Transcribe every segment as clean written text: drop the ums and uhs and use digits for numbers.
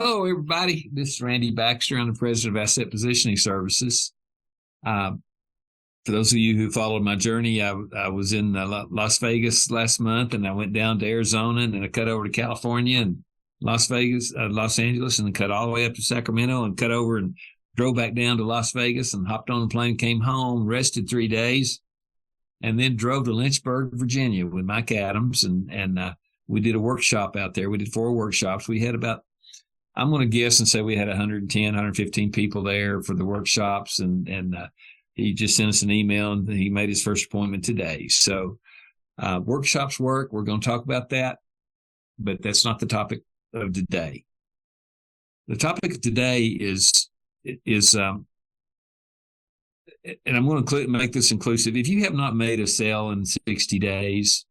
Hello, everybody. This is Randy Baxter. I'm the president of Asset Positioning Services. Uh, for those of you who followed my journey, I was in Las Vegas last month, and I went down to Arizona, and then I cut over to California and Las Vegas, Los Angeles, and then cut all the way up to Sacramento, and cut over and drove back down to Las Vegas, and hopped on the plane, came home, rested 3 days, and then drove to Lynchburg, Virginia, with Mike Adams, and we did a workshop out there. We did 4 workshops. We had about, I'm going to guess and say we had 110, 115 people there for the workshops, and he just sent us an email, and he made his first appointment today. So workshops work. We're going to talk about that, but that's not the topic of today. The topic of today is and I'm going to make this inclusive. If you have not made a sale in 60 days,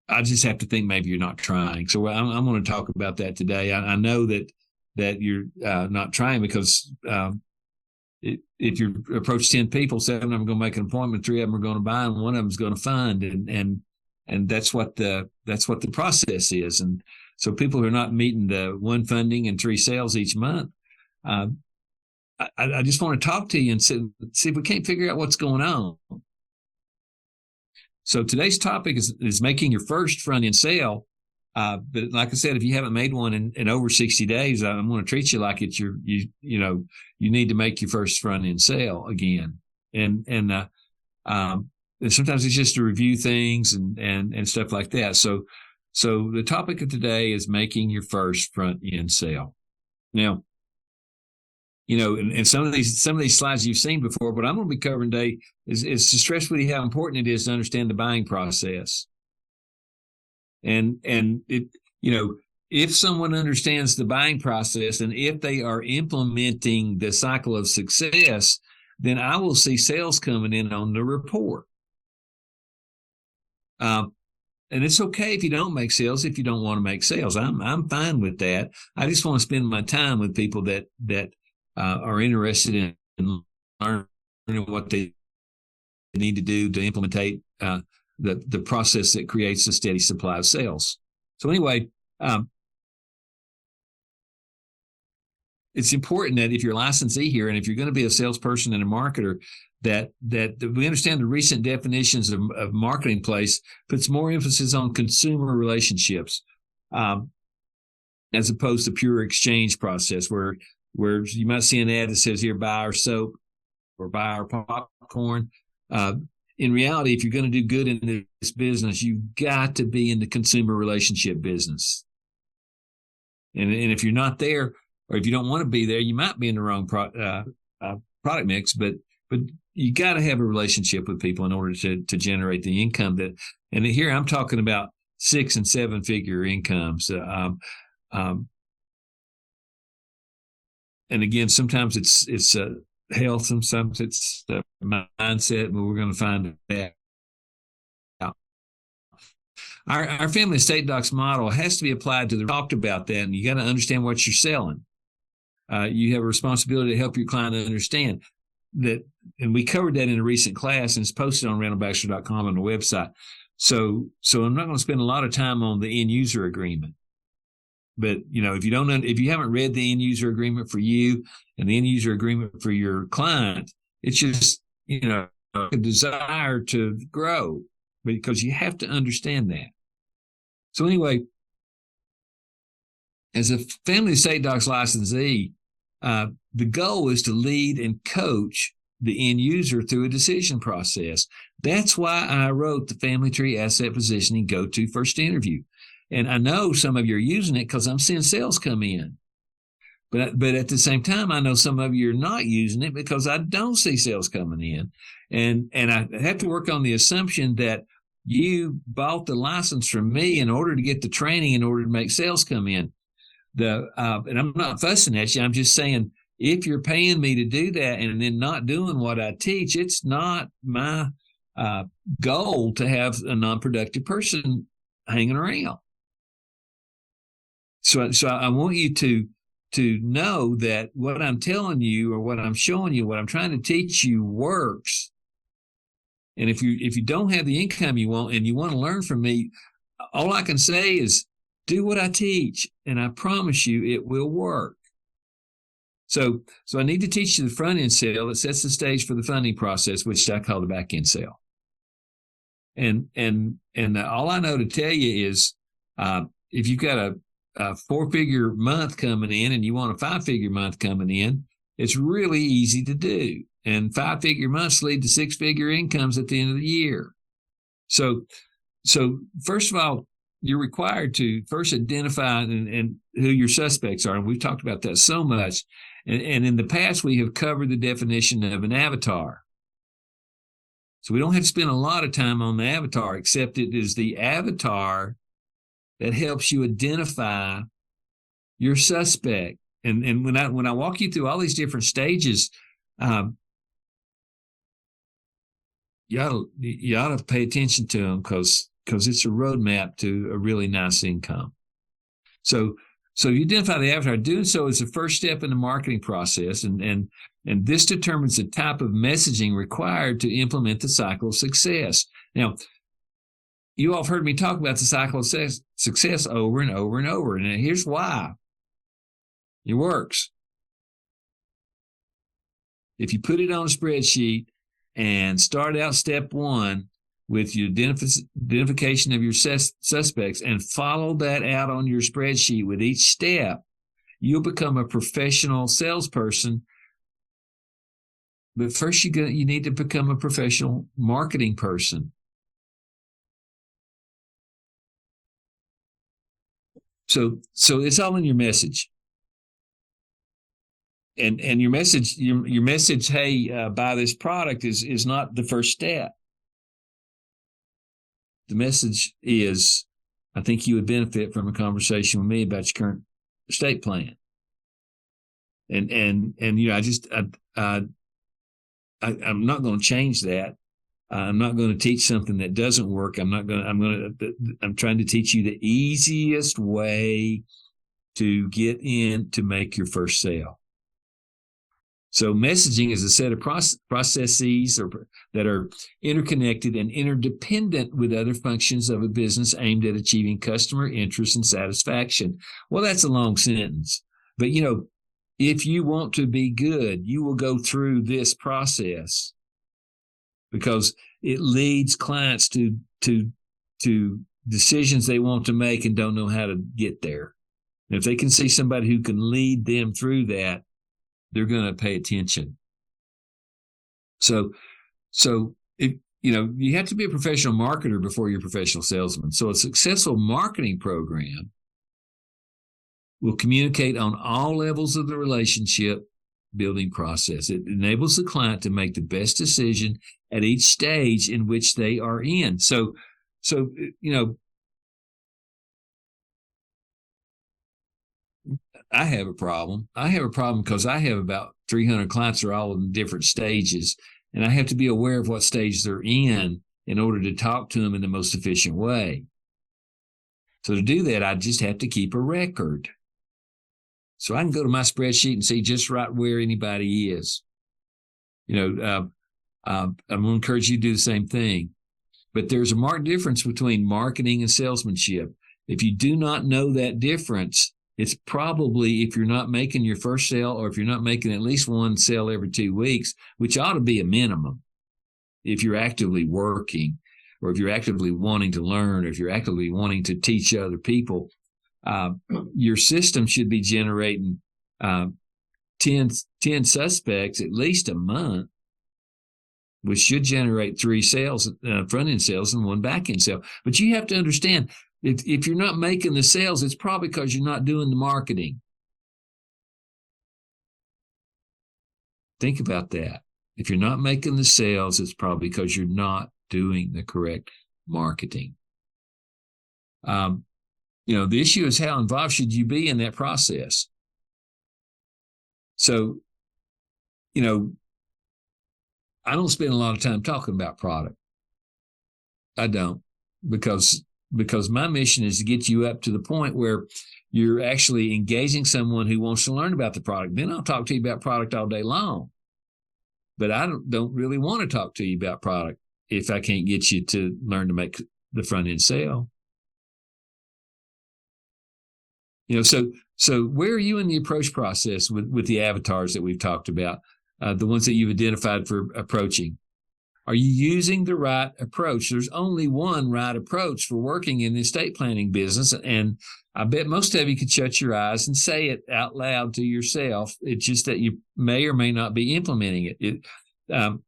I just have to think maybe you're not trying. So I'm going to talk about that today. I know that you're not trying because if you approach 10 people, 7 of them are going to make an appointment, 3 of them are going to buy, and 1 of them is going to fund, and that's what the process is. And so people who are not meeting the 1 funding and 3 sales each month, I just want to talk to you and see if we can't figure out what's going on. So today's topic is making your first front-end sale. But like I said, if you haven't made one in over 60 days, I'm going to treat you like it's you need to make your first front-end sale again. And sometimes it's just to review things and stuff like that. So the topic of today is making your first front-end sale. Now, and some of these slides you've seen before, but I'm going to be covering today is to stress with you how important it is to understand the buying process. And it, if someone understands the buying process, and if they are implementing the cycle of success, then I will see sales coming in on the report. And it's okay if you don't make sales, if you don't want to make sales. I'm fine with that. I just want to spend my time with people that are interested in learning what they need to do to implement the process that creates a steady supply of sales. So anyway, it's important that if you're a licensee here, and if you're going to be a salesperson and a marketer, that we understand the recent definitions of marketplace puts more emphasis on consumer relationships, as opposed to pure exchange process, where you might see an ad that says, here, buy our soap or buy our popcorn. In reality, if you're going to do good in this business, you've got to be in the consumer relationship business. And if you're not there, or if you don't want to be there, you might be in the wrong product mix, but you got to have a relationship with people in order to generate the income and here I'm talking about 6- and 7-figure incomes. And again, sometimes it's health, sometimes it's mindset, but we're going to find that out. Our family estate docs model has to be applied to talked about that, and you got to understand what you're selling. You have a responsibility to help your client understand that, and we covered that in a recent class, and it's posted on randallbaxter.com on the website. So I'm not going to spend a lot of time on the end user agreement. But, if you haven't read the end user agreement for you and the end user agreement for your client, it's just, a desire to grow, because you have to understand that. So anyway, as a family estate docs licensee, the goal is to lead and coach the end user through a decision process. That's why I wrote the Family Tree Asset Positioning Go-To First Interview. And I know some of you are using it because I'm seeing sales come in. But at the same time, I know some of you are not using it because I don't see sales coming in. And I have to work on the assumption that you bought the license from me in order to get the training in order to make sales come in. And I'm not fussing at you. I'm just saying, if you're paying me to do that and then not doing what I teach, it's not my goal to have a non-productive person hanging around. So I want you to know that what I'm telling you, or what I'm showing you, what I'm trying to teach you works. And if you don't have the income you want and you want to learn from me, all I can say is do what I teach, and I promise you it will work. So I need to teach you the front end sale that sets the stage for the funding process, which I call the back end sale. And all I know to tell you is, if you've got a 4-figure month coming in and you want a 5-figure month coming in, it's really easy to do. And 5-figure months lead to 6-figure incomes at the end of the year. So first of all, you're required to first identify and who your suspects are. And we've talked about that so much. And in the past, we have covered the definition of an avatar. So we don't have to spend a lot of time on the avatar, except it is the avatar that helps you identify your suspect. And when I walk you through all these different stages, you ought to pay attention to them because it's a roadmap to a really nice income. So you identify the avatar. Doing so is the first step in the marketing process, and this determines the type of messaging required to implement the cycle of success. Now, you all have heard me talk about the cycle of success over and over and over, and here's why. It works. If you put it on a spreadsheet and start out step 1 with your identification of your suspects and follow that out on your spreadsheet with each step, you'll become a professional salesperson. But first, you need to become a professional marketing person. So it's all in your message. And your message, hey, buy this product is not the first step. The message is, I think you would benefit from a conversation with me about your current estate plan. And I'm not going to change that. I'm not going to teach something that doesn't work. I'm trying to teach you the easiest way to get in to make your first sale. So messaging is a set of processes that are interconnected and interdependent with other functions of a business aimed at achieving customer interest and satisfaction. Well, that's a long sentence, but if you want to be good, you will go through this process because it leads clients to decisions they want to make and don't know how to get there. And if they can see somebody who can lead them through that, they're going to pay attention. So if, you have to be a professional marketer before you're a professional salesman. So a successful marketing program will communicate on all levels of the relationship building process. It enables the client to make the best decision at each stage in which they are in. So I have a problem. Because I have about 300 clients that are all in different stages, and I have to be aware of what stage they're in order to talk to them in the most efficient way. So to do that, I just have to keep a record. So I can go to my spreadsheet and see just right where anybody is. I'm going to encourage you to do the same thing. But there's a marked difference between marketing and salesmanship. If you do not know that difference, it's probably, if you're not making your first sale, or if you're not making at least one sale every 2 weeks, which ought to be a minimum if you're actively working, or if you're actively wanting to learn, or if you're actively wanting to teach other people, your system should be generating 10 suspects at least a month, which should generate 3 sales, front-end sales and 1 back-end sale. But you have to understand, if you're not making the sales, it's probably because you're not doing the marketing. Think about that. If you're not making the sales, it's probably because you're not doing the correct marketing. The issue is, how involved should you be in that process? So, I don't spend a lot of time talking about product. I don't, because my mission is to get you up to the point where you're actually engaging someone who wants to learn about the product. Then I'll talk to you about product all day long. But I don't really want to talk to you about product if I can't get you to learn to make the front end sale. So where are you in the approach process with the avatars that we've talked about, the ones that you've identified for approaching? Are you using the right approach? There's only one right approach for working in the estate planning business. And I bet most of you could shut your eyes and say it out loud to yourself. It's just that you may or may not be implementing it. And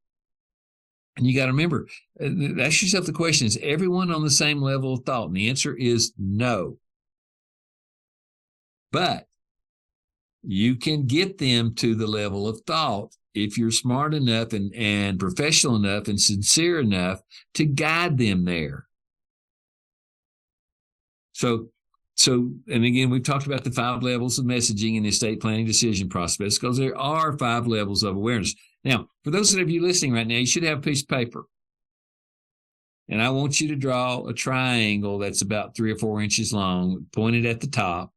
you got to remember, ask yourself the question, is everyone on the same level of thought? And the answer is no. But you can get them to the level of thought if you're smart enough and professional enough and sincere enough to guide them there. So, and again, we've talked about the 5 levels of messaging in the estate planning decision process, because there are 5 levels of awareness. Now, for those of you listening right now, you should have a piece of paper. And I want you to draw a triangle that's about 3 or 4 inches long, pointed at the top.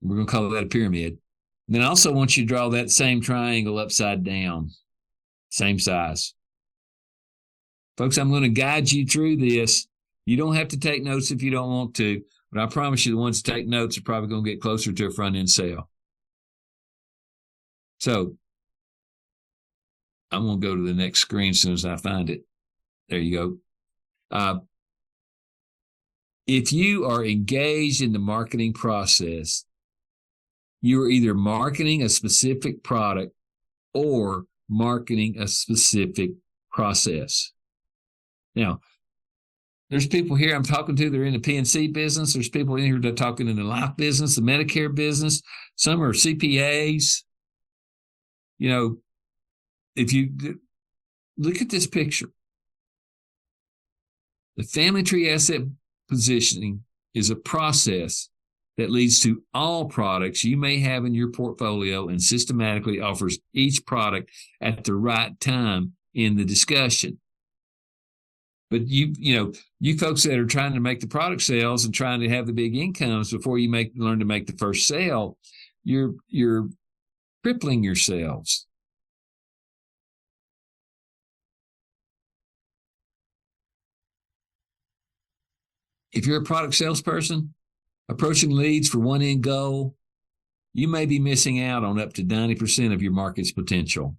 We're going to call that a pyramid. And then I also want you to draw that same triangle upside down, same size. Folks, I'm going to guide you through this. You don't have to take notes if you don't want to, but I promise you the ones that take notes are probably going to get closer to a front-end sale. So I'm going to go to the next screen as soon as I find it. There you go. If you are engaged in the marketing process, you are either marketing a specific product or marketing a specific process. Now, there's people here I'm talking to, they're in the PNC business. There's people in here that are talking in the life business, the Medicare business. Some are CPAs. If you look at this picture, the family tree asset positioning is a process that leads to all products you may have in your portfolio and systematically offers each product at the right time in the discussion. But you folks that are trying to make the product sales and trying to have the big incomes before you learn to make the first sale, you're crippling yourselves. If you're a product salesperson approaching leads for one end goal, you may be missing out on up to 90% of your market's potential.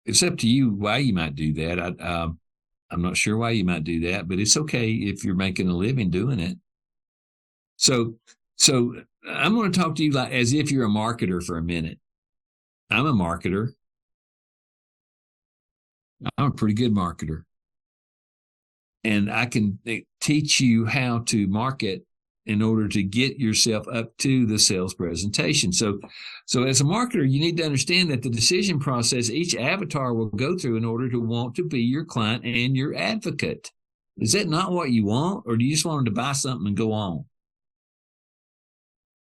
It's up to you why you might do that. I'm not sure why you might do that, but it's okay if you're making a living doing it. So I'm going to talk to you like as if you're a marketer for a minute. I'm a marketer. I'm a pretty good marketer. And I can teach you how to market in order to get yourself up to the sales presentation. So as a marketer, you need to understand that the decision process each avatar will go through in order to want to be your client and your advocate. Is that not what you want, or do you just want them to buy something and go on?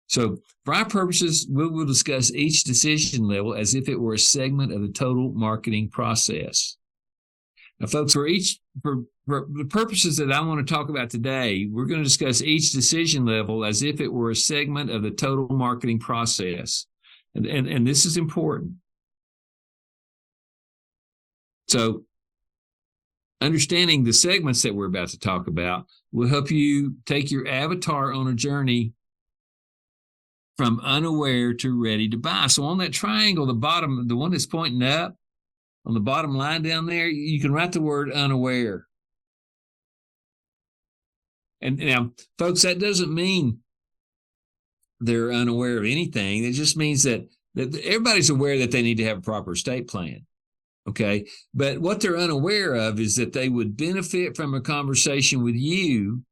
So for our purposes, we will discuss each decision level as if it were a segment of the total marketing process. Now, folks, for the purposes that I want to talk about today, we're going to discuss each decision level as if it were a segment of the total marketing process. And this is important. So understanding the segments that we're about to talk about will help you take your avatar on a journey from unaware to ready to buy. So on that triangle, the bottom, the one that's pointing up, on the bottom line down there, you can write the word unaware. And now, folks, that doesn't mean they're unaware of anything. It just means that everybody's aware that they need to have a proper estate plan. Okay. But what they're unaware of is that they would benefit from a conversation with you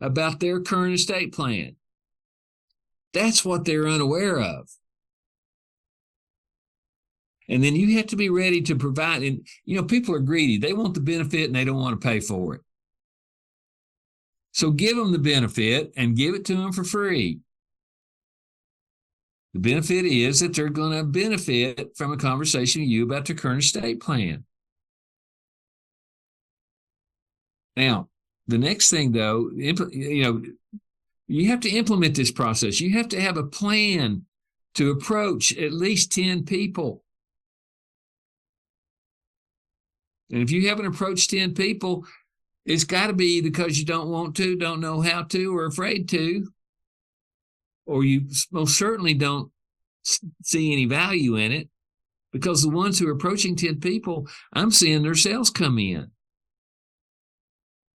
about their current estate plan. That's what they're unaware of. And then you have to be ready to provide. And, people are greedy. They want the benefit and they don't want to pay for it. So give them the benefit and give it to them for free. The benefit is that they're going to benefit from a conversation with you about their current estate plan. Now, the next thing, though, you have to implement this process. You have to have a plan to approach at least 10 people. And if you haven't approached 10 people, It's got to be because you don't want to, don't know how to, or afraid to, or you most certainly don't see any value in it, because the ones who are approaching 10 people, I'm seeing their sales come in.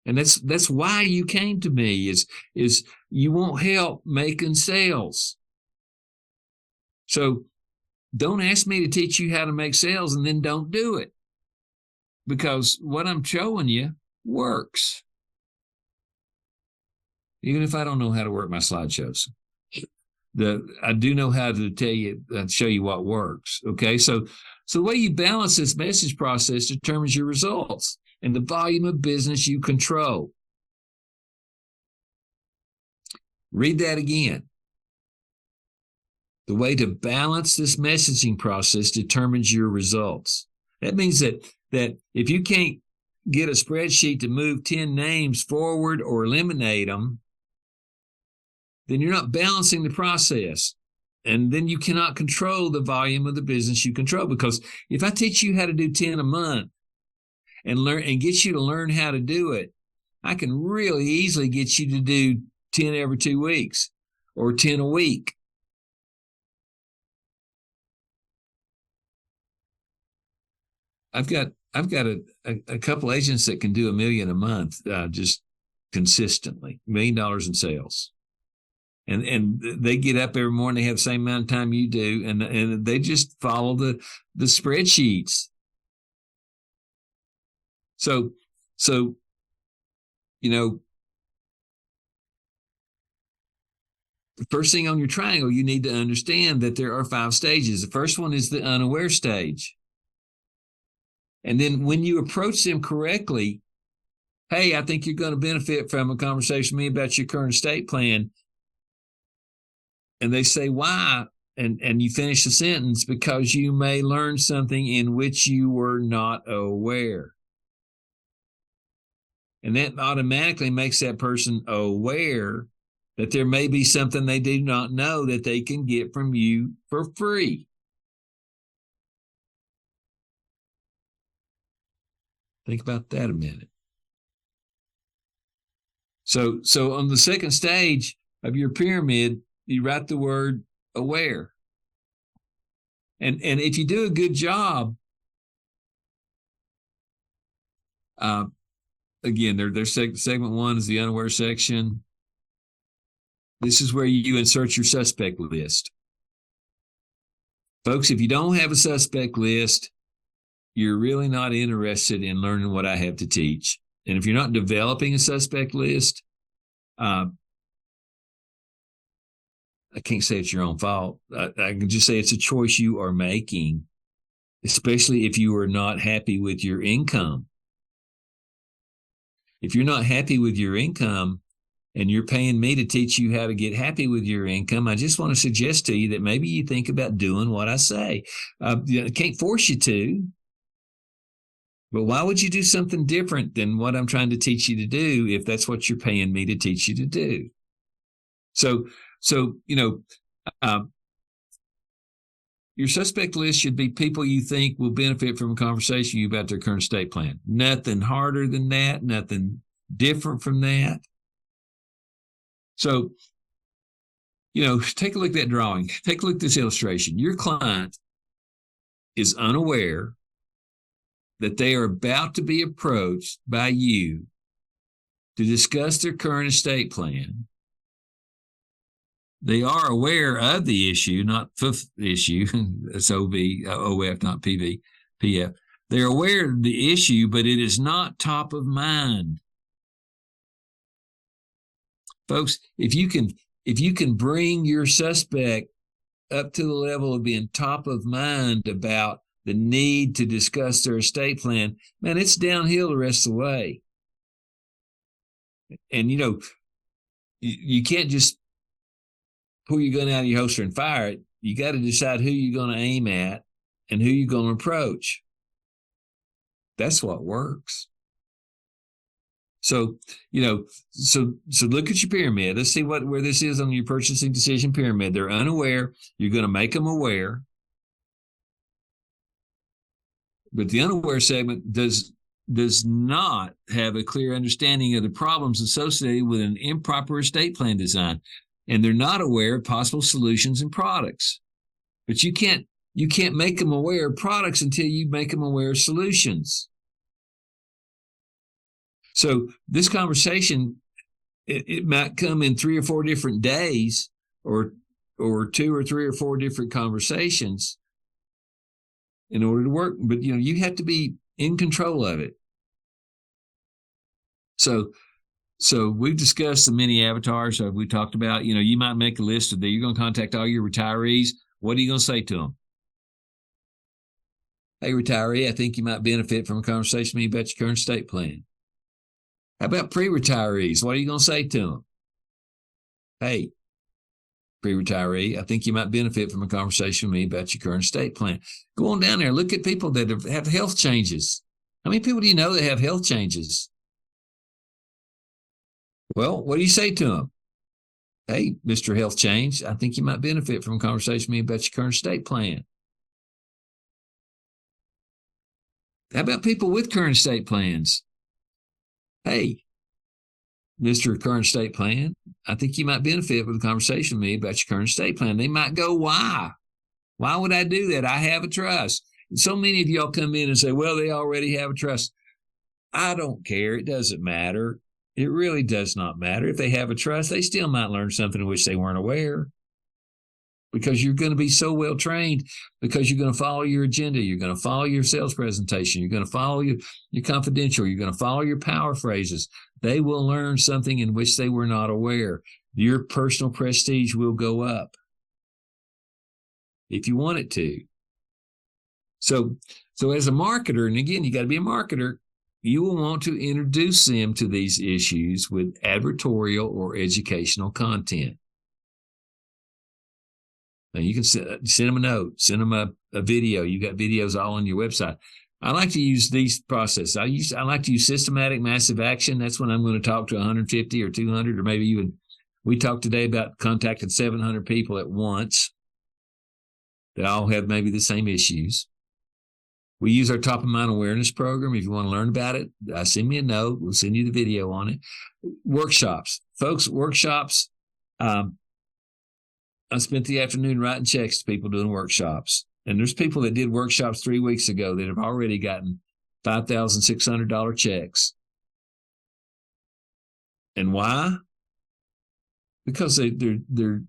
And that's why you came to me, is you want help making sales. So don't ask me to teach you how to make sales and then don't do it, because what I'm showing you works. Even if I don't know how to work my slideshows, I do know how to tell you, show you what works. Okay. So the way you balance this message process determines your results and the volume of business you control. Read that again. The way to balance this messaging process determines your results. That means that if you can't get a spreadsheet to move 10 names forward or eliminate them, then you're not balancing the process. And then you cannot control the volume of the business you control. Because if I teach you how to do 10 a month and learn and get you to learn how to do it, I can really easily get you to do 10 every 2 weeks or 10 a week. I've got a couple agents that can do $1 million a month, just consistently, $1 million in sales. And they get up every morning, they have the same amount of time you do, and they just follow the spreadsheets. So, you know, the first thing on your triangle, you need to understand that there are 5 stages. The first one is the unaware stage. And then when you approach them correctly, hey, I think you're going to benefit from a conversation with me about your current estate plan. And they say, why? And you finish the sentence, because you may learn something in which you were not aware. And that automatically makes that person aware that there may be something they do not know that they can get from you for free. Think about that a minute. So on the second stage of your pyramid, you write the word aware. And if you do a good job, again, there's segment 1 is the unaware section. This is where you insert your suspect list. Folks, if you don't have a suspect list, you're really not interested in learning what I have to teach. And if you're not developing a suspect list, I can't say it's your own fault. I can just say it's a choice you are making, especially if you are not happy with your income. If you're not happy with your income and you're paying me to teach you how to get happy with your income, I just want to suggest to you that maybe you think about doing what I say. I can't force you to, but why would you do something different than what I'm trying to teach you to do if that's what you're paying me to teach you to do? So your suspect list should be people you think will benefit from a conversation with you about their current estate plan. Nothing harder than that, nothing different from that. So, take a look at that drawing. Take a look at this illustration. Your client is unaware that they are about to be approached by you to discuss their current estate plan. They are aware of the issue, not the issue. It's OF, not PV, PF. They're aware of the issue, but it is not top of mind. Folks, if you can bring your suspect up to the level of being top of mind about the need to discuss their estate plan, man, it's downhill the rest of the way. And, you can't just pull your gun out of your holster and fire it. You got to decide who you're going to aim at and who you're going to approach. That's what works. So, so look at your pyramid. Let's see where this is on your purchasing decision pyramid. They're unaware. You're going to make them aware. But the unaware segment does does not have a clear understanding of the problems associated with an improper estate plan design, and they're not aware of possible solutions and products. But you can't make them aware of products until you make them aware of solutions. So this conversation, it might come in 3 or 4 different days, or 2 or 3 or 4 different conversations in order to work. But you have to be in control of it. So we've discussed the many avatars we talked about. You might make a list of that. You're going to contact all your retirees. What are you going to say to them? Hey, retiree, I think you might benefit from a conversation with me about your current estate plan. How about pre-retirees? What are you going to say to them? Hey, pre-retiree, I think you might benefit from a conversation with me about your current estate plan. Go on down there. Look at people that have health changes. How many people do you know that have health changes? Well, what do you say to them? Hey, Mr. Health Change, I think you might benefit from a conversation with me about your current estate plan. How about people with current estate plans? Hey, Mr. Current Estate Plan, I think you might benefit with a conversation with me about your current estate plan. They might go, why? Why would I do that? I have a trust. And so many of y'all come in and say, well, they already have a trust. I don't care. It doesn't matter. It really does not matter. If they have a trust, they still might learn something of which they weren't aware, because you're going to be so well trained, because you're going to follow your agenda. You're going to follow your sales presentation. You're going to follow your confidential. You're going to follow your power phrases. They will learn something in which they were not aware. Your personal prestige will go up if you want it to. So as a marketer, and again, you got to be a marketer, you will want to introduce them to these issues with advertorial or educational content. Now, you can send them a note, send them a video. You got videos all on your website. I like to use these processes. I like to use systematic massive action. That's when I'm going to talk to 150 or 200, or maybe even, we talked today about contacting 700 people at once that all have maybe the same issues. We use our top of mind awareness program. If you want to learn about it, send me a note. We'll send you the video on it. Workshops, folks, workshops. I spent the afternoon writing checks to people doing workshops. And there's people that did workshops 3 weeks ago that have already gotten $5,600 checks. And why? Because they're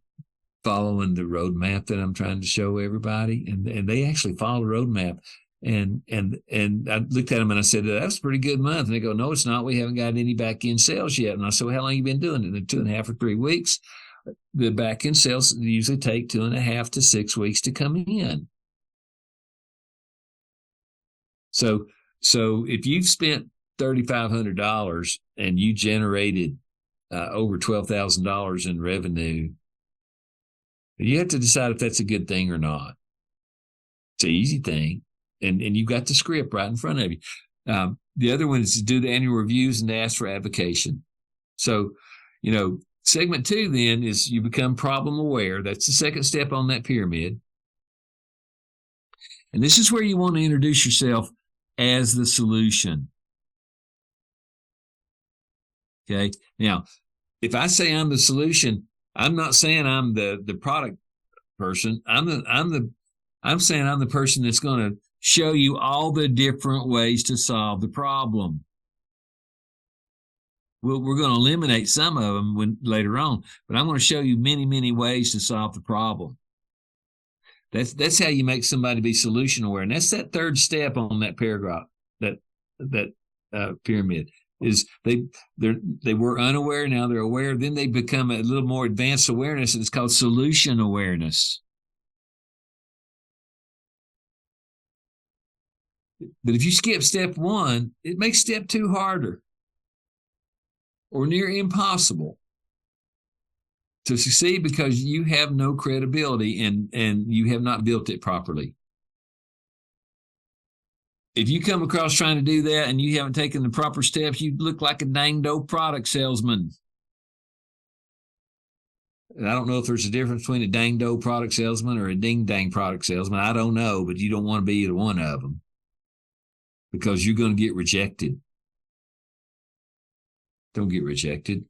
following the roadmap that I'm trying to show everybody. And they actually follow the roadmap. And I looked at them and I said, that's a pretty good month. And they go, no, it's not. We haven't got any back end sales yet. And I said, well, how long have you been doing it? And 2.5 or 3 weeks. The back end sales usually take 2.5 to 6 weeks to come in. So if you've spent $3,500 and you generated over $12,000 in revenue, you have to decide if that's a good thing or not. It's an easy thing. And you've got the script right in front of you. The other one is to do the annual reviews and to ask for advocation. So, segment 2 then is you become problem aware. That's the second step on that pyramid. And this is where you want to introduce yourself as the solution. Okay. Now, if I say I'm the solution, I'm not saying I'm the product person. I'm saying I'm the person that's going to show you all the different ways to solve the problem. We're going to eliminate some of them later on, but I'm going to show you many, many ways to solve the problem. That's how you make somebody be solution aware. And that's that third step on that paragraph, that pyramid, is they were unaware. Now they're aware. Then they become a little more advanced awareness, and it's called solution awareness. But if you skip step 1, it makes step 2 harder or near impossible to succeed, because you have no credibility and you have not built it properly. If you come across trying to do that and you haven't taken the proper steps, you look like a dang-do product salesman. And I don't know if there's a difference between a dang-do product salesman or a ding-dang product salesman. I don't know, but you don't want to be either one of them. because you're going to get rejected. Don't get rejected.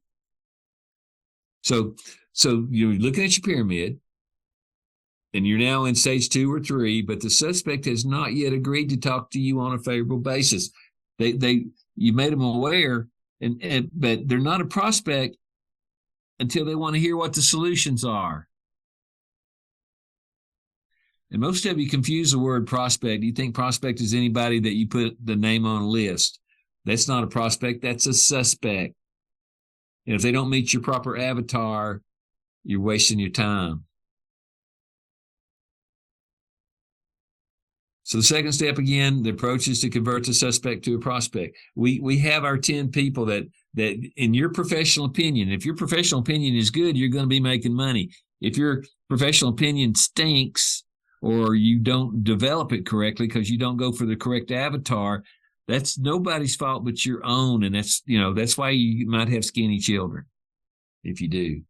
So you're looking at your pyramid, and you're now in stage 2 or 3, but the suspect has not yet agreed to talk to you on a favorable basis. You made them aware, but they're not a prospect until they want to hear what the solutions are. And most of you confuse the word prospect. You think prospect is anybody that you put the name on a list. That's not a prospect. That's a suspect. And if they don't meet your proper avatar, you're wasting your time. So the second step, again, the approach is to convert the suspect to a prospect. We have our 10 people that in your professional opinion, if your professional opinion is good, you're going to be making money. If your professional opinion stinks, or you don't develop it correctly because you don't go for the correct avatar, that's nobody's fault but your own. And that's why you might have skinny children if you do.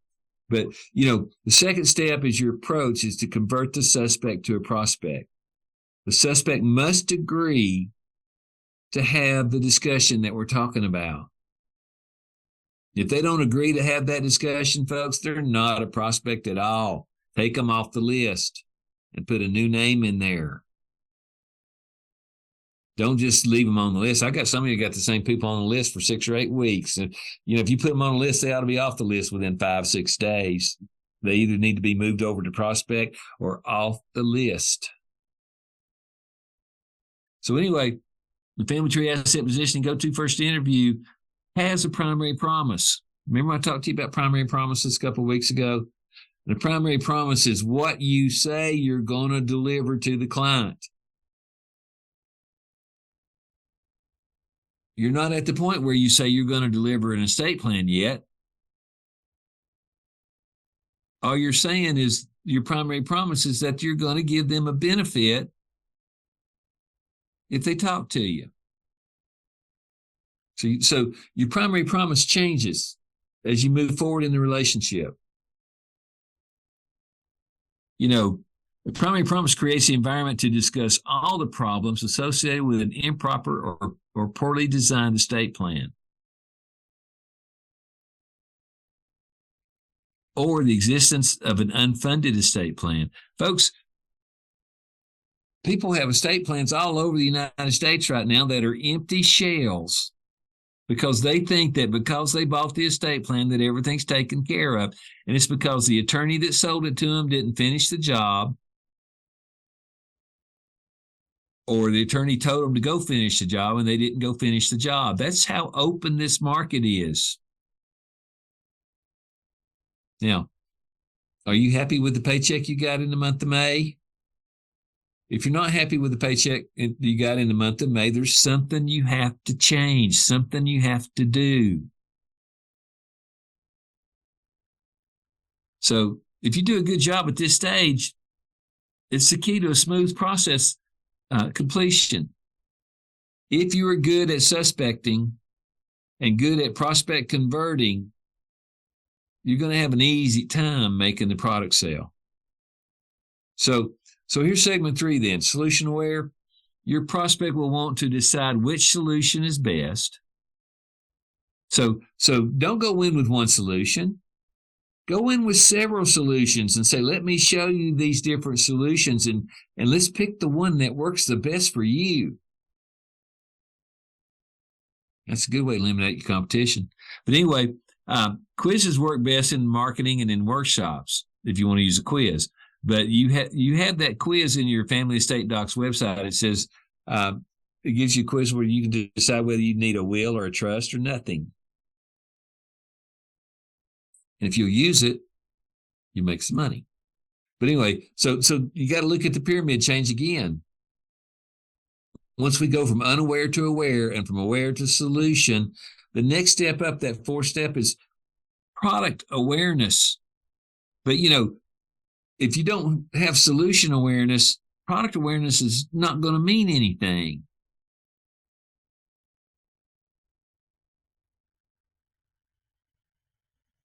But, the second step is your approach is to convert the suspect to a prospect. The suspect must agree to have the discussion that we're talking about. If they don't agree to have that discussion, folks, they're not a prospect at all. Take them off the list and put a new name in there. Don't just leave them on the list. I got some of you got the same people on the list for 6 or 8 weeks. And, if you put them on the list, they ought to be off the list within 5-6 days. They either need to be moved over to prospect or off the list. So anyway, the Family Tree Asset Positioning Go-To First Interview has a primary promise. Remember I talked to you about primary promises a couple of weeks ago? The primary promise is what you say you're going to deliver to the client. You're not at the point where you say you're going to deliver an estate plan yet. All you're saying is your primary promise is that you're going to give them a benefit if they talk to you. So your primary promise changes as you move forward in the relationship. The primary promise creates the environment to discuss all the problems associated with an improper or poorly designed estate plan, or the existence of an unfunded estate plan. Folks, people have estate plans all over the United States right now that are empty shells because they think that because they bought the estate plan that everything's taken care of. And it's because the attorney that sold it to them didn't finish the job, or the attorney told them to go finish the job and they didn't go finish the job. That's how open this market is. Now, are you happy with the paycheck you got in the month of May? If you're not happy with the paycheck you got in the month of May, there's something you have to change, something you have to do. So if you do a good job at this stage, it's the key to a smooth process completion. If you are good at suspecting and good at prospect converting, you're going to have an easy time making the product sale. So here's segment 3 then, solution aware. Your prospect will want to decide which solution is best. So don't go in with one solution. Go in with several solutions and say, let me show you these different solutions and let's pick the one that works the best for you. That's a good way to eliminate your competition. But anyway, quizzes work best in marketing and in workshops if you want to use a quiz. But you have that quiz in your Family Estate Docs website. It says it gives you a quiz where you can decide whether you need a will or a trust or nothing. And if you'll use it, you make some money. But anyway, so you got to look at the pyramid change again. Once we go from unaware to aware and from aware to solution, the next step up, that 4th step, is product awareness. But, if you don't have solution awareness, product awareness is not going to mean anything.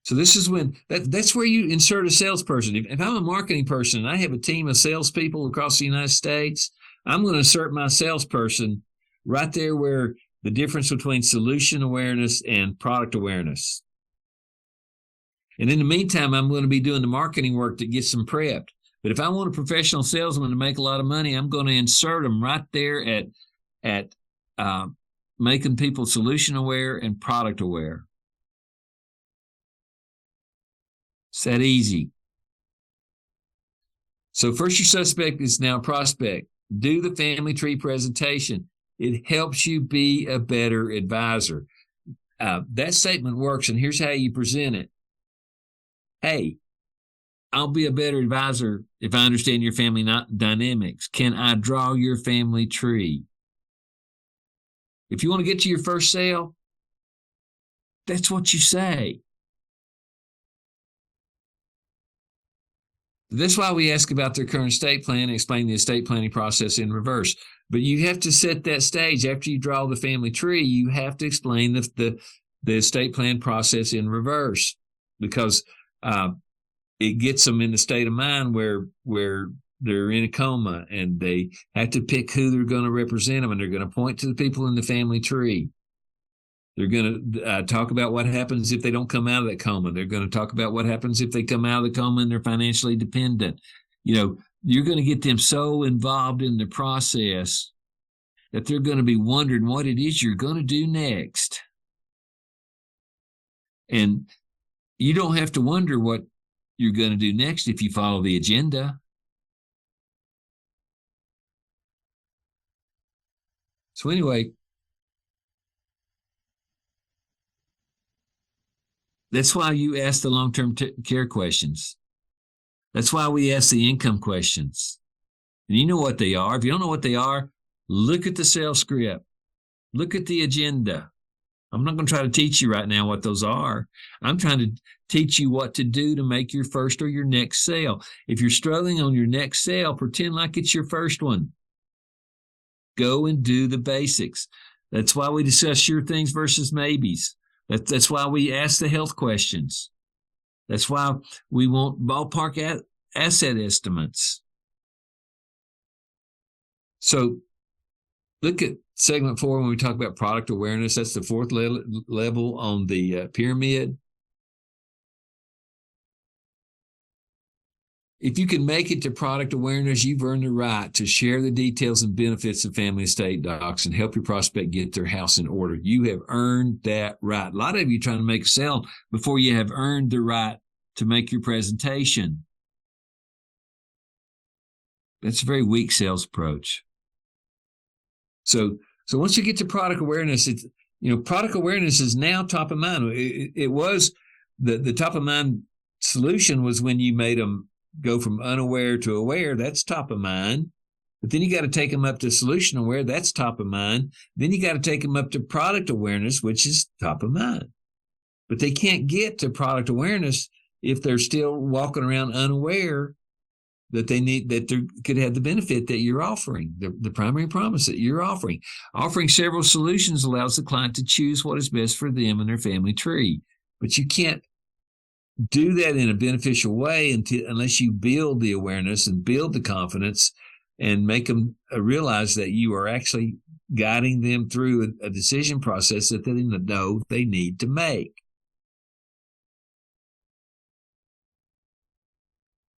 So this is when that's where you insert a salesperson. If I'm a marketing person and I have a team of salespeople across the United States, I'm going to insert my salesperson right there where the difference between solution awareness and product awareness. And in the meantime, I'm going to be doing the marketing work that gets them prepped. But if I want a professional salesman to make a lot of money, I'm going to insert them right there at making people solution aware and product aware. It's that easy. So first your suspect is now prospect. Do the family tree presentation. It helps you be a better advisor. That statement works, and here's how you present it. Hey, I'll be a better advisor if I understand your family dynamics. Can I draw your family tree? If you want to get to your first sale, that's what you say. That's why we ask about their current estate plan and explain the estate planning process in reverse. But you have to set that stage. After you draw the family tree, you have to explain the estate plan process in reverse, because it gets them in the state of mind where they're in a coma and they have to pick who they're going to represent them, and they're going to point to the people in the family tree. They're going to talk about what happens if they don't come out of that coma. They're going to talk about what happens if they come out of the coma and they're financially dependent. You're going to get them so involved in the process that they're going to be wondering what it is you're going to do next. And you don't have to wonder what you're going to do next if you follow the agenda. So anyway, that's why you ask the long-term care questions. That's why we ask the income questions. And you know what they are. If you don't know what they are, look at the sales script. Look at the agenda. I'm not going to try to teach you right now what those are. I'm trying to teach you what to do to make your first or your next sale. If you're struggling on your next sale, pretend like it's your first one. Go and do the basics. That's why we discuss sure things versus maybes. That's why we ask the health questions. That's why we want ballpark asset estimates. So look at segment 4 when we talk about product awareness. That's the 4th level on the pyramid. If you can make it to product awareness, you've earned the right to share the details and benefits of family estate docs and help your prospect get their house in order. You have earned that right. A lot of you trying to make a sale before you have earned the right to make your presentation. That's a very weak sales approach. So once you get to product awareness, product awareness is now top of mind. It was the top of mind solution was when you made them go from unaware to aware. That's top of mind. But then you got to take them up to solution aware. That's top of mind. Then you got to take them up to product awareness, which is top of mind. But they can't get to product awareness if they're still walking around unaware that they could have the benefit that you're offering, the primary promise that you're offering. Offering several solutions allows the client to choose what is best for them and their family tree. But you can't do that in a beneficial way unless you build the awareness and build the confidence and make them realize that you are actually guiding them through a decision process that they know they need to make.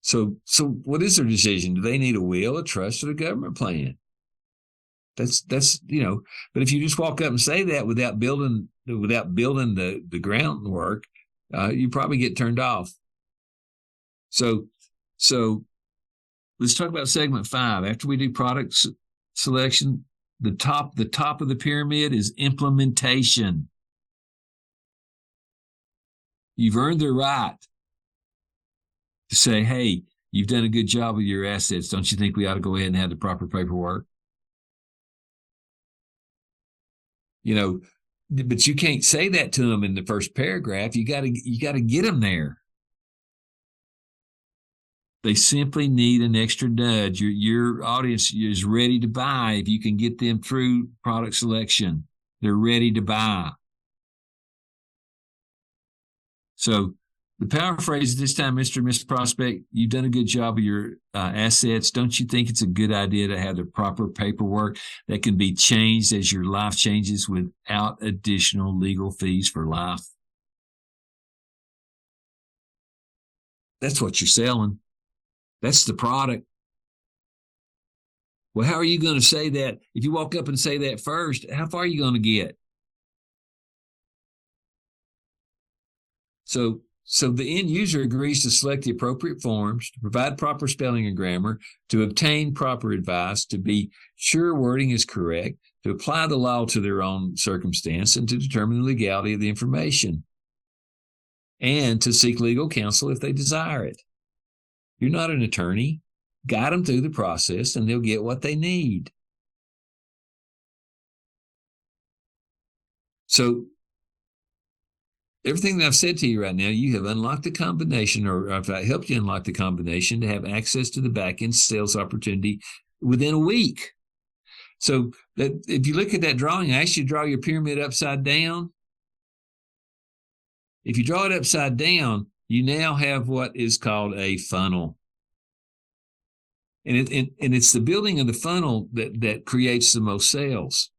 So what is their decision? Do they need a will, a trust, or a government plan? That's but if you just walk up and say that without building the groundwork, you probably get turned off. So let's talk about segment 5. After we do product selection, the top of the pyramid is implementation. You've earned the right to say, hey, you've done a good job with your assets. Don't you think we ought to go ahead and have the proper paperwork? But you can't say that to them in the first paragraph. You got to get them there. They simply need an extra nudge. Your audience is ready to buy if you can get them through product selection. They're ready to buy. So the paraphrase this time, Mr. and Miss Prospect, you've done a good job of your assets. Don't you think it's a good idea to have the proper paperwork that can be changed as your life changes without additional legal fees for life? That's what you're selling. That's the product. Well, how are you going to say that? If you walk up and say that first, how far are you going to get? So the end user agrees to select the appropriate forms, to provide proper spelling and grammar, to obtain proper advice, to be sure wording is correct, to apply the law to their own circumstance, and to determine the legality of the information, and to seek legal counsel if they desire it. You're not an attorney. Guide them through the process, and they'll get what they need. So everything that I've said to you right now, you have unlocked the combination, or I've helped you unlock the combination to have access to the back-end sales opportunity within a week. So that if you look at that drawing, I asked you to draw your pyramid upside down. If you draw it upside down, you now have what is called a funnel. And it's the building of the funnel that creates the most sales.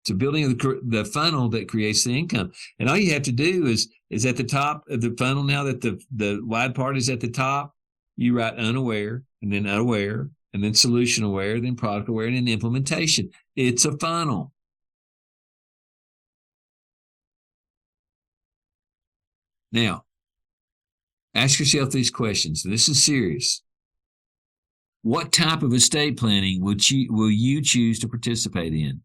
It's the building of the funnel that creates the income. And all you have to do is at the top of the funnel, now that the wide part is at the top, you write unaware, and then solution aware, then product aware, and then implementation. It's a funnel. Now, ask yourself these questions. This is serious. What type of estate planning will you choose to participate in?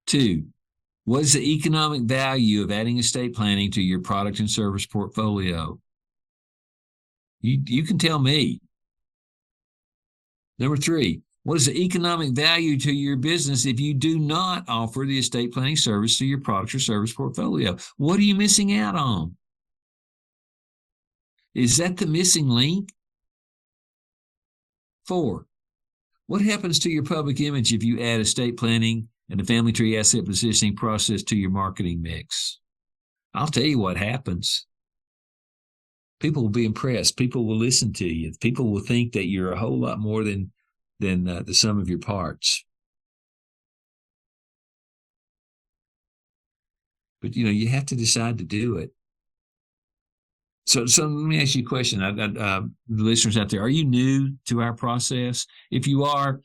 Two, what is the economic value of adding estate planning to your product and service portfolio? You can tell me. Number three, what is the economic value to your business if you do not offer the estate planning service to your product or service portfolio? What are you missing out on? Is that the missing link? Four, what happens to your public image if you add estate planning and the family tree asset positioning process to your marketing mix? I'll tell you what happens. People will be impressed. People will listen to you. People will think that you're a whole lot more than the sum of your parts. But, you have to decide to do it. So let me ask you a question. The listeners out there, are you new to our process? If you are,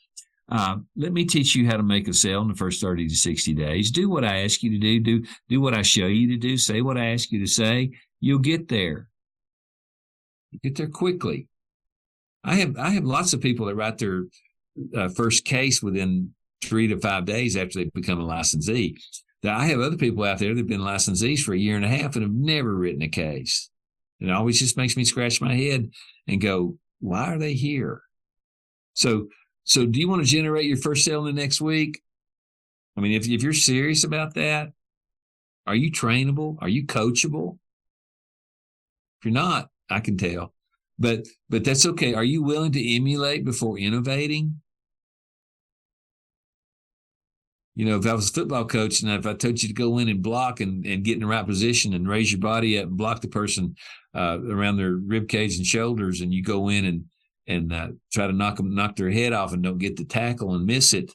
let me teach you how to make a sale in the first 30 to 60 days. Do what I ask you to do. Do what I show you to do. Say what I ask you to say. You'll get there. You get there quickly. I have lots of people that write their first case within 3 to 5 days after they become a licensee. I have other people out there that have been licensees for a year and a half and have never written a case. It always just makes me scratch my head and go, why are they here? So do you want to generate your first sale in the next week? I mean, if you're serious about that, are you trainable? Are you coachable? If you're not, I can tell. But that's okay. Are you willing to emulate before innovating? If I was a football coach and if I told you to go in and block and get in the right position and raise your body up and block the person around their rib cage and shoulders, and you go in and try to knock their head off and don't get the tackle and miss it,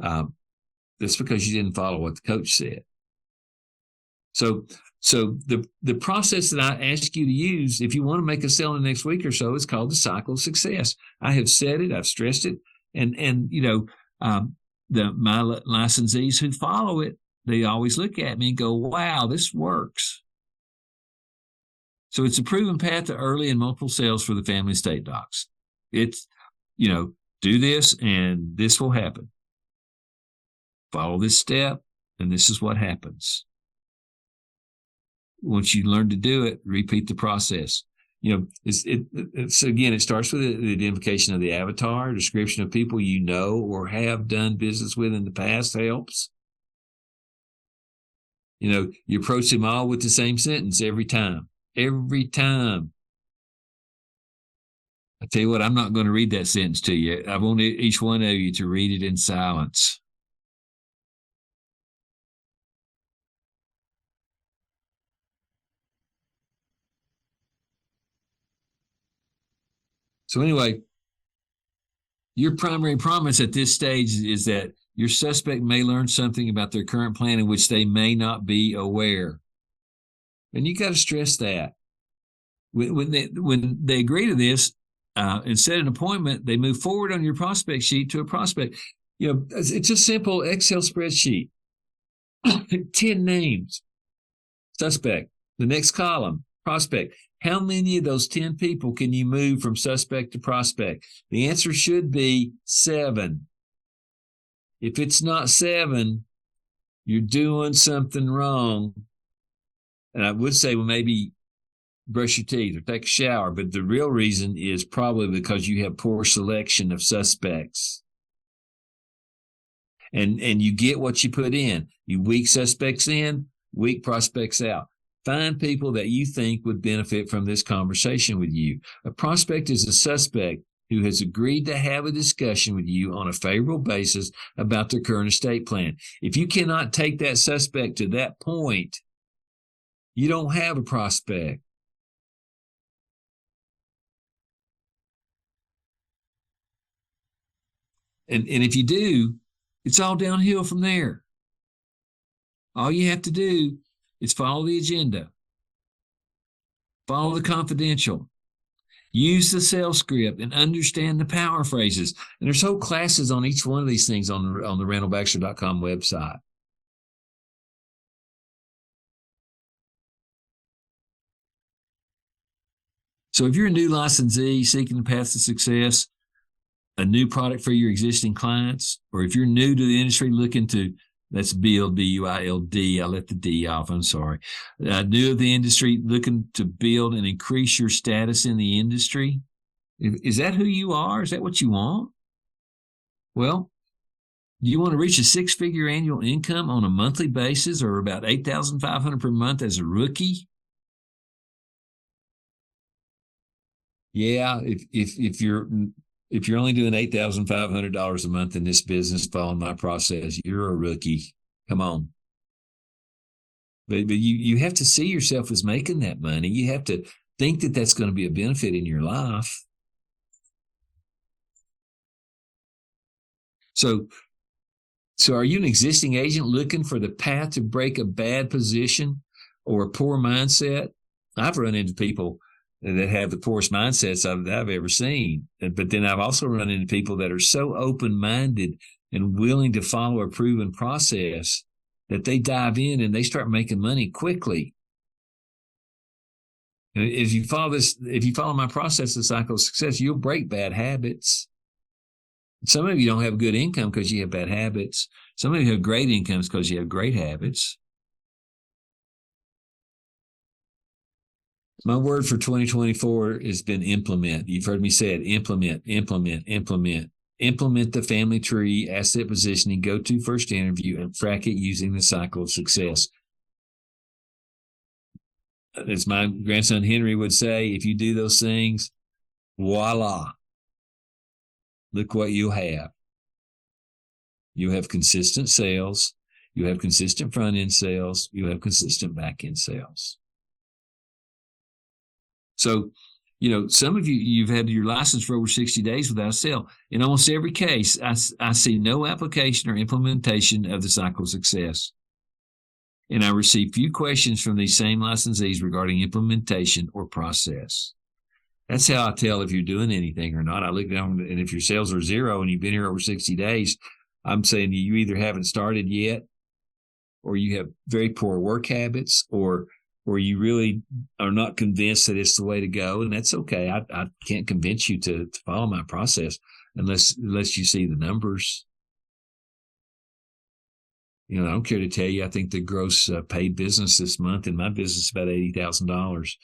that's because you didn't follow what the coach said. So the process that I ask you to use, if you want to make a sale in the next week or so, is called the cycle of success. I have said it, I've stressed it, and my licensees who follow it, they always look at me and go, wow, this works. So it's a proven path to early and multiple sales for the family estate docs. It's, do this and this will happen. Follow this step and this is what happens. Once you learn to do it, repeat the process. So again, it starts with the identification of the avatar, description of people you know or have done business with in the past helps. You approach them all with the same sentence every time. Every time. I tell you what, I'm not going to read that sentence to you. I want each one of you to read it in silence. So anyway, your primary promise at this stage is that your suspect may learn something about their current plan in which they may not be aware. And you got to stress that. When they agree to this and set an appointment, they move forward on your prospect sheet to a prospect. It's a simple Excel spreadsheet. 10 names, suspect. The next column, prospect. How many of those 10 people can you move from suspect to prospect? The answer should be 7. If it's not 7, you're doing something wrong. And I would say, well, maybe brush your teeth or take a shower, but the real reason is probably because you have poor selection of suspects. And you get what you put in. You weak suspects in, weak prospects out. Find people that you think would benefit from this conversation with you. A prospect is a suspect who has agreed to have a discussion with you on a favorable basis about their current estate plan. If you cannot take that suspect to that point, you don't have a prospect. And if you do, it's all downhill from there. All you have to do is follow the agenda, follow the confidential, use the sales script, and understand the power phrases. And there's whole classes on each one of these things on the randallbaxter.com website. So if you're a new licensee seeking the path to success, a new product for your existing clients, or if you're new to the industry looking to, let's build, B-U-I-L-D, I let the D off, I'm sorry. New to the industry looking to build and increase your status in the industry, is that who you are? Is that what you want? Well, do you want to reach a 6-figure annual income on a monthly basis, or about $8,500 per month as a rookie? Yeah, if you're only doing $8,500 a month in this business following my process, you're a rookie. Come on. But you have to see yourself as making that money. You have to think that that's going to be a benefit in your life. So are you an existing agent looking for the path to break a bad position or a poor mindset? I've run into people that have the poorest mindsets I've ever seen. But then I've also run into people that are so open-minded and willing to follow a proven process that they dive in and they start making money quickly. And if you follow my process, the cycle of success, you'll break bad habits. Some of you don't have good income because you have bad habits. Some of you have great incomes because you have great habits. My word for 2024 has been implement. You've heard me say it, implement, implement, implement. Implement the family tree, asset positioning, go to first interview, and track it using the cycle of success. As my grandson Henry would say, if you do those things, voila, look what you have. You have consistent sales. You have consistent front-end sales. You have consistent back-end sales. So, some of you've had your license for over 60 days without a sale. In almost every case, I see no application or implementation of the cycle of success. And I receive few questions from these same licensees regarding implementation or process. That's how I tell if you're doing anything or not. I look down, and if your sales are 0 and you've been here over 60 days, I'm saying you either haven't started yet, or you have very poor work habits, or you really are not convinced that it's the way to go. And that's okay. I can't convince you to follow my process unless you see the numbers. I don't care to tell you, I think the gross paid business this month in my business is about $80,000.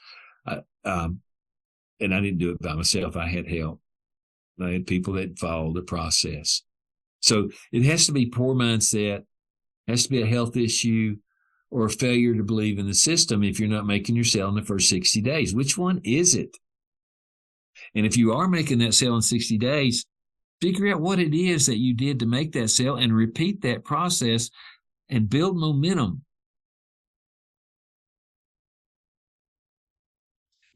And I didn't do it by myself. I had help. I had people that followed the process. So it has to be poor mindset, has to be a health issue, or a failure to believe in the system if you're not making your sale in the first 60 days. Which one is it? And if you are making that sale in 60 days, figure out what it is that you did to make that sale and repeat that process and build momentum.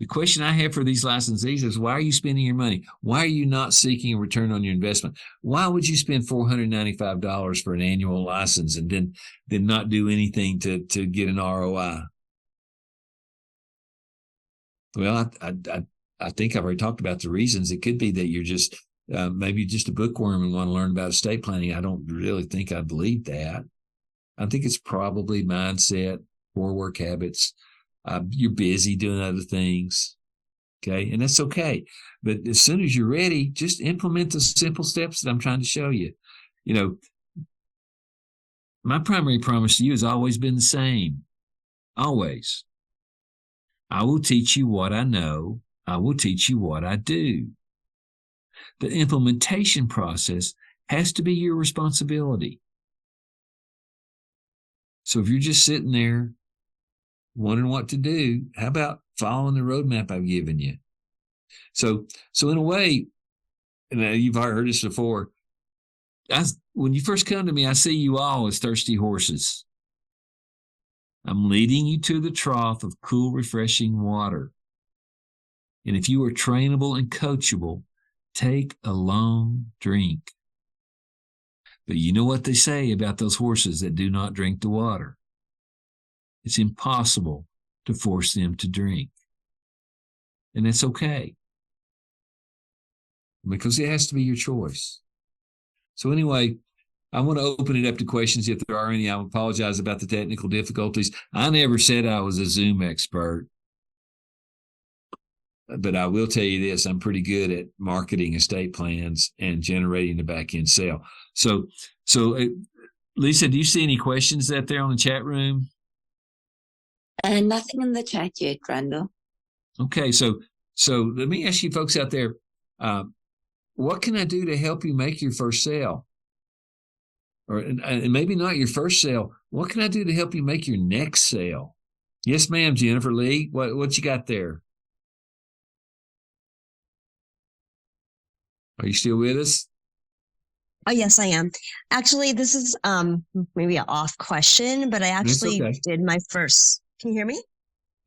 The question I have for these licensees is, why are you spending your money? Why are you not seeking a return on your investment? Why would you spend $495 for an annual license and then not do anything to get an ROI? Well, I think I've already talked about the reasons. It could be that you're just maybe just a bookworm and want to learn about estate planning. I don't really think I believe that. I think it's probably mindset, poor work habits. You're busy doing other things. Okay. And that's okay. But as soon as you're ready, just implement the simple steps that I'm trying to show you. You know, my primary promise to you has always been the same. Always. I will teach you what I know. I will teach you what I do. The implementation process has to be your responsibility. So if you're just sitting there wondering what to do, how about following the roadmap I've given you? So in a way, and you've heard this before, when you first come to me, I see you all as thirsty horses. I'm leading you to the trough of cool, refreshing water. And if you are trainable and coachable, take a long drink. But you know what they say about those horses that do not drink the water? It's impossible to force them to drink. And that's okay, because it has to be your choice. So anyway, I want to open it up to questions if there are any. I apologize about the technical difficulties. I never said I was a Zoom expert, but I will tell you this: I'm pretty good at marketing estate plans and generating the back end sale. So Lisa, do you see any questions out there on the chat room? Nothing in the chat yet, Randall. Okay, so let me ask you folks out there, what can I do to help you make your first sale? Or and maybe not your first sale. What can I do to help you make your next sale? Yes, ma'am, Jennifer Lee. What you got there? Are you still with us? Oh, yes, I am. Actually, this is maybe an off question, but I actually did my first. Can you hear me?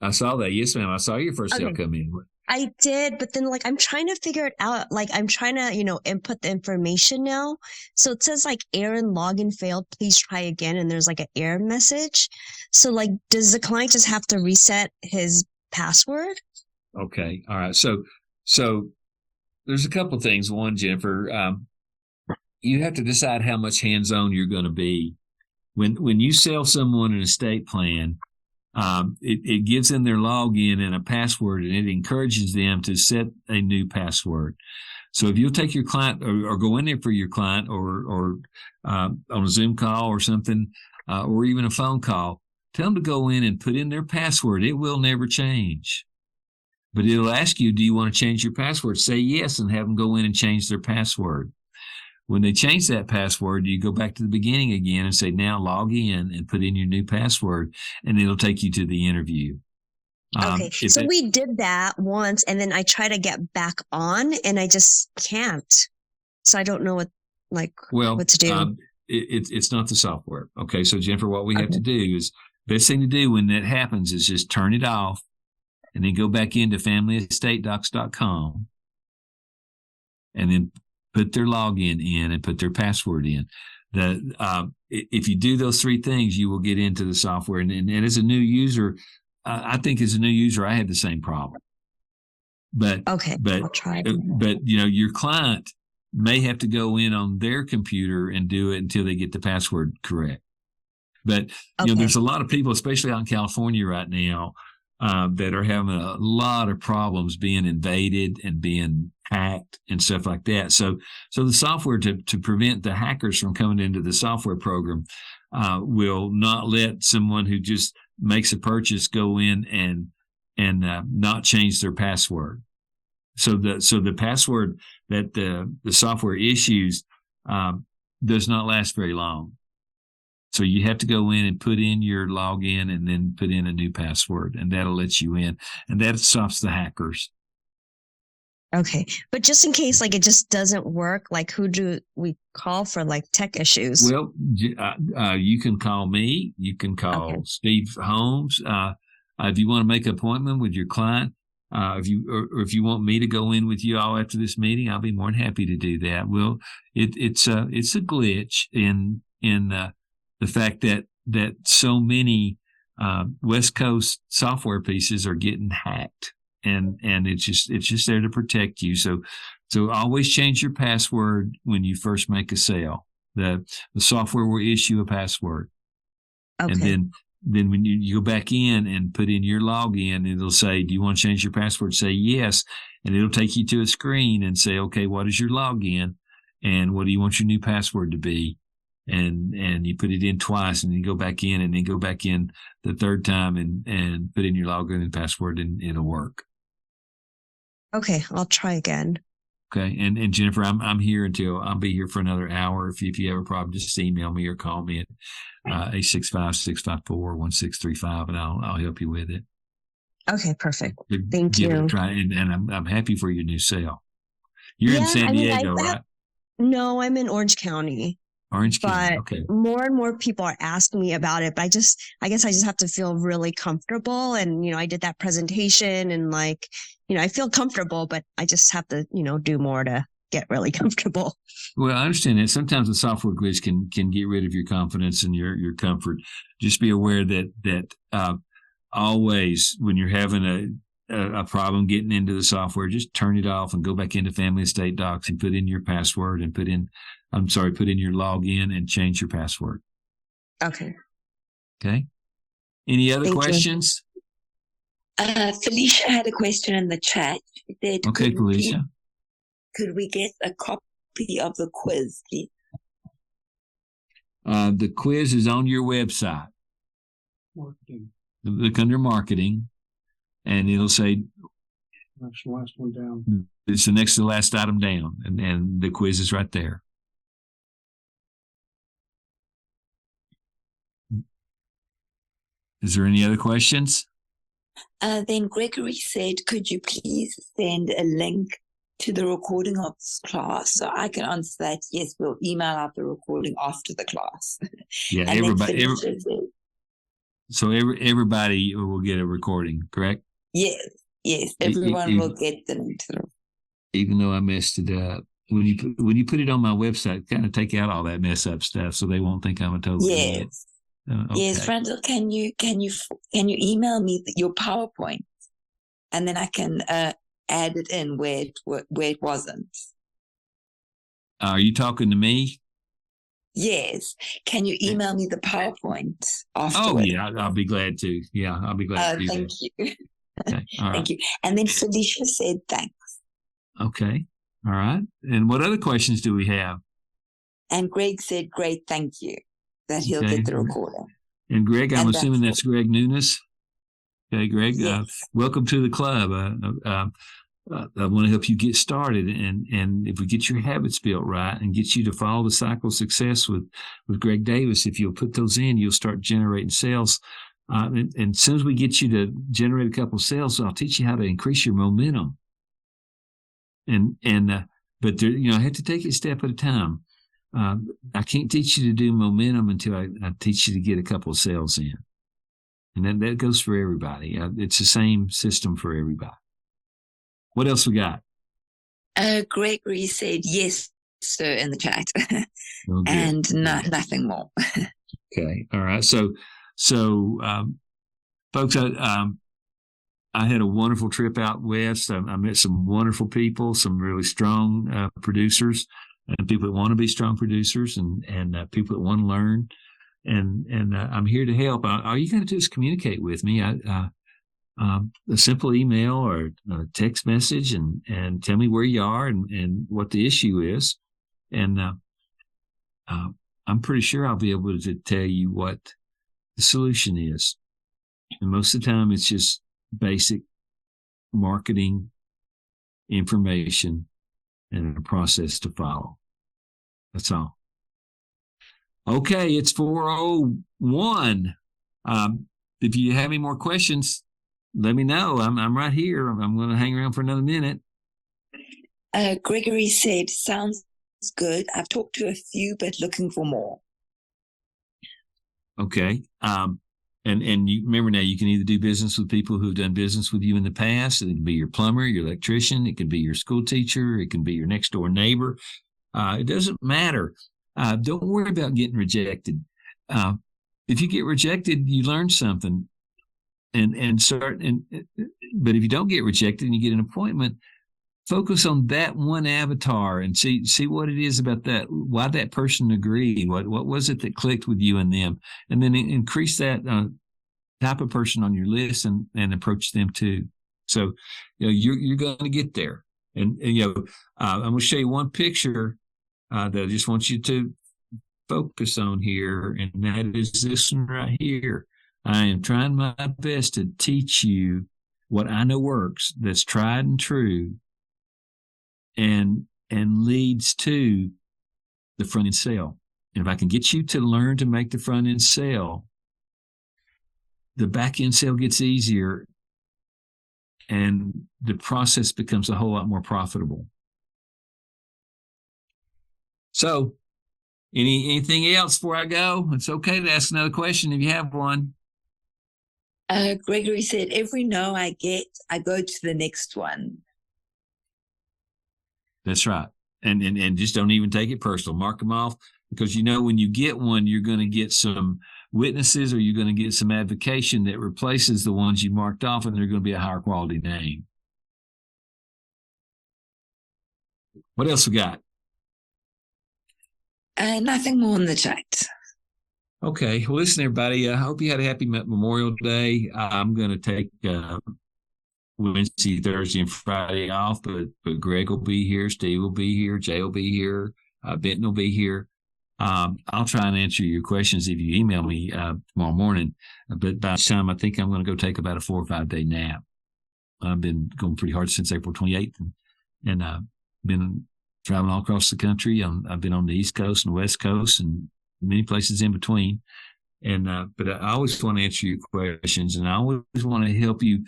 I saw that. Yes, ma'am. I saw your first sale come in. I did, but then I'm trying to figure it out. I'm trying to, input the information now. So it says Aaron login failed. Please try again. And there's an error message. So does the client just have to reset his password? Okay. All right. So there's a couple of things. One, Jennifer, you have to decide how much hands-on you're going to be. When you sell someone an estate plan, it gives them their login and a password, and it encourages them to set a new password. So if you'll take your client or go in there for your client or on a Zoom call or something, or even a phone call, tell them to go in and put in their password. It will never change. But it'll ask you, do you want to change your password? Say yes, and have them go in and change their password. When they change that password, you go back to the beginning again and say, now log in and put in your new password, and it'll take you to the interview. Okay. So we did that once, and then I try to get back on, and I just can't. So I don't know what to do. It's not the software. Okay. So Jennifer, what we have to do is, best thing to do when that happens is just turn it off and then go back into familyestatedocs.com and then put their login in and put their password in. If you do those three things, you will get into the software. And as a new user, I think as a new user, I had the same problem. But I'll try it. But your client may have to go in on their computer and do it until they get the password correct. But there's a lot of people, especially out in California right now, that are having a lot of problems being invaded and being hacked and stuff like that. So the software to prevent the hackers from coming into the software program will not let someone who just makes a purchase go in and not change their password. So the password that the software issues does not last very long. So you have to go in and put in your login and then put in a new password, and that'll let you in, and that stops the hackers. Okay. But just in case it just doesn't work, who do we call for tech issues? Well, you can call me. You can call Steve Holmes. If you want to make an appointment with your client, if you want me to go in with you all after this meeting, I'll be more than happy to do that. Well, it's a glitch in the fact that so many West Coast software pieces are getting hacked, and it's just there to protect you. So always change your password when you first make a sale. The software will issue a password, and then when you go back in and put in your login, it'll say, "Do you want to change your password?" Say yes, and it'll take you to a screen and say, "Okay, what is your login, and what do you want your new password to be?" And you put it in twice, and then you go back in, and then go back in the third time and put in your login and password, and it'll work. Okay, I'll try again. Okay, and Jennifer, I'll be here for another hour. If you have a problem, just email me or call me at 865-654-1635, and I'll help you with it. Okay, perfect. Thank you. Give it a try, and I'm happy for your new sale. You're in San Diego, right? No, I'm in Orange County. Orange County. Okay. More and more people are asking me about it, but I guess I just have to feel really comfortable. And, I did that presentation and I feel comfortable, but I just have to, do more to get really comfortable. Well, I understand that sometimes a software glitch can get rid of your confidence and your comfort. Just be aware that always when you're having a problem getting into the software, just turn it off and go back into Family Estate Docs and put in your password and put in your login and change your password. Okay. Okay. Any other questions? Felicia had a question in the chat. She said, okay, Felicia. Could we get a copy of the quiz, please? The quiz is on your website. Marketing. Look under marketing, and it'll say that's the last one down. It's the next to the last item down, and the quiz is right there. Is there any other questions? Then Gregory said, could you please send a link to the recording of this class? So I can answer that. Yes, we'll email out the recording after the class. Yeah, everybody will get a recording, correct? Yes, everyone will get the link to the recording. Even though I messed it up. When you put it on my website, kind of take out all that mess up stuff so they won't think I'm a total idiot. Okay. Yes, Randall, can you email me your PowerPoint, and then I can add it in where it wasn't. Are you talking to me? Yes. Can you email me the PowerPoint afterwards? Oh yeah, I'll be glad to. Yeah, I'll be glad to do thank that. You. Okay. All right. Thank you. And then Felicia said thanks. Okay. All right. And what other questions do we have? And Greg said great, thank you. That he'll get the recording. And Greg, I'm assuming that's Greg Nunes. Okay, Greg, yes. Welcome to the club. I want to help you get started, and if we get your habits built right and get you to follow the cycle of success with Greg Davis, if you'll put those in, you'll start generating sales. And as soon as we get you to generate a couple of sales, I'll teach you how to increase your momentum. But there, I have to take it a step at a time. I can't teach you to do momentum until I teach you to get a couple of sales in. And that goes for everybody. It's the same system for everybody. What else we got? Gregory said yes, sir, in the chat. Oh, and nothing more. Okay. All right. So folks, I had a wonderful trip out west. I met some wonderful people, some really strong producers, and people that want to be strong producers, and people that want to learn. And I'm here to help. All you got to do is communicate with me. A simple email or a text message, and tell me where you are and what the issue is. And I'm pretty sure I'll be able to tell you what the solution is. And most of the time, it's just basic marketing information and a process to follow. That's all. Okay, it's 4:01. If you have any more questions, let me know. I'm right here. I'm going to hang around for another minute. Gregory said, sounds good. I've talked to a few, but looking for more. Okay. And you remember now, you can either do business with people who've done business with you in the past. It can be your plumber, your electrician. It can be your school teacher. It can be your next door neighbor. It doesn't matter. Don't worry about getting rejected. If you get rejected, you learn something and start. But if you don't get rejected and you get an appointment, focus on that one avatar and see what it is about that, why that person agreed, what was it that clicked with you and them, and then increase that type of person on your list and approach them too. So, you're going to get there. And I'm going to show you one picture that I just want you to focus on here, and that is this one right here. I am trying my best to teach you what I know works, that's tried and true, and leads to the front end sale. And if I can get you to learn to make the front end sale, the back end sale gets easier and the process becomes a whole lot more profitable. So anything else before I go? It's okay to ask another question if you have one. Gregory said, every no I get, I go to the next one. That's right. And just don't even take it personal. Mark them off, because when you get one, you're going to get some witnesses or you're going to get some advocation that replaces the ones you marked off, and they're going to be a higher quality name. What else we got? Nothing more in the chat. Okay. Well, listen, everybody, I hope you had a happy Memorial Day. I'm going to take Wednesday, Thursday, and Friday off, but Greg will be here, Steve will be here, Jay will be here, Benton will be here. I'll try and answer your questions if you email me tomorrow morning. But by the time, I think I'm going to go take about a 4 or 5 day nap. I've been going pretty hard since April 28th, and been traveling all across the country. I've been on the East Coast and West Coast and many places in between. And but I always want to answer your questions, and I always want to help you.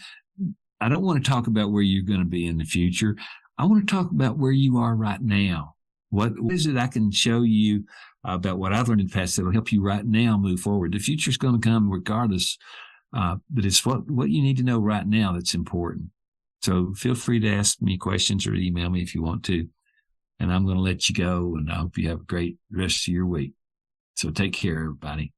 I don't want to talk about where you're going to be in the future. I want to talk about where you are right now. What is it I can show you about what I've learned in the past that will help you right now move forward? The future is going to come regardless, but it's what you need to know right now that's important. So feel free to ask me questions or email me if you want to. And I'm going to let you go, and I hope you have a great rest of your week. So take care, everybody.